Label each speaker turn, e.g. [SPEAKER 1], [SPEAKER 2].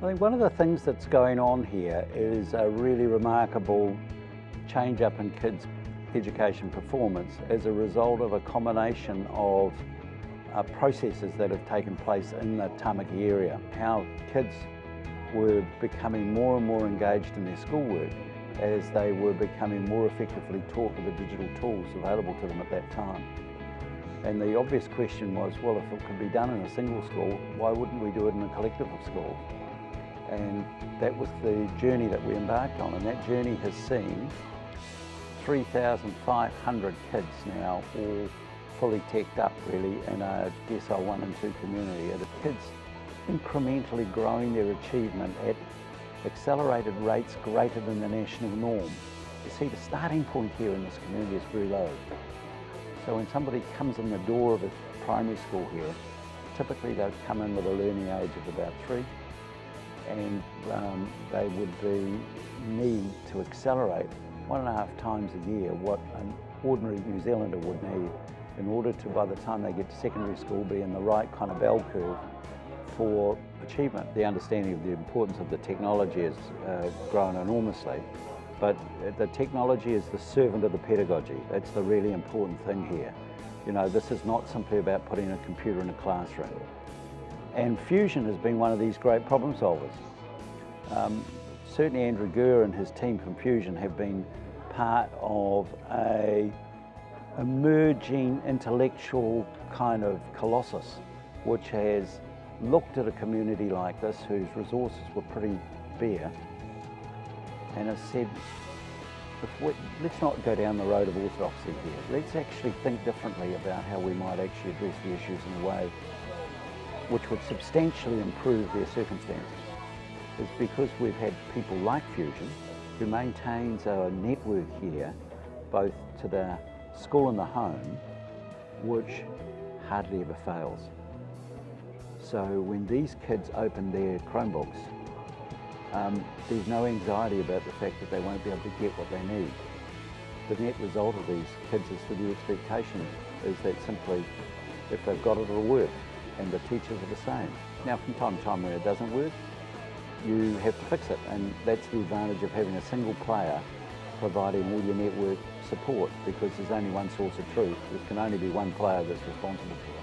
[SPEAKER 1] I think one of the things that's going on here is a really remarkable change up in kids' education performance as a result of a combination of processes that have taken place in the Tamaki area. How kids were becoming more and more engaged in their schoolwork as they were becoming more effectively taught with the digital tools available to them at that time. And the obvious question was, well, if it could be done in a single school, why wouldn't we do it in a collective of schools? And that was the journey that we embarked on, and that journey has seen 3,500 kids now all fully teched up really in a Decile 1 and 2 community. And the kids incrementally growing their achievement at accelerated rates greater than the national norm. You see, the starting point here in this community is very low. So when somebody comes in the door of a primary school here, typically they'll come in with a learning age of about 3, and they would need to accelerate 1.5 times a year what an ordinary New Zealander would need in order to, by the time they get to secondary school, be in the right kind of bell curve for achievement. The understanding of the importance of the technology has grown enormously, but the technology is the servant of the pedagogy. That's the really important thing here. You know, this is not simply about putting a computer in a classroom. And fusion has been one of these great problem solvers. Certainly Andrew Gurr and his team from Fusion have been part of a emerging intellectual kind of colossus which has looked at a community like this whose resources were pretty bare and has said, let's not go down the road of orthodoxy here. Let's actually think differently about how we might actually address the issues in a way which would substantially improve their circumstances. It's because we've had people like Fusion who maintains a network here both to the school and the home which hardly ever fails. So when these kids open their Chromebooks, there's no anxiety about the fact that they won't be able to get what they need. The net result of these kids is that the expectation is that simply if they've got it, it'll work, and the teachers are the same. Now from time to time when it doesn't work, you have to fix it, and that's the advantage of having a single player providing all your network support, because there's only one source of truth. There can only be one player that's responsible for it.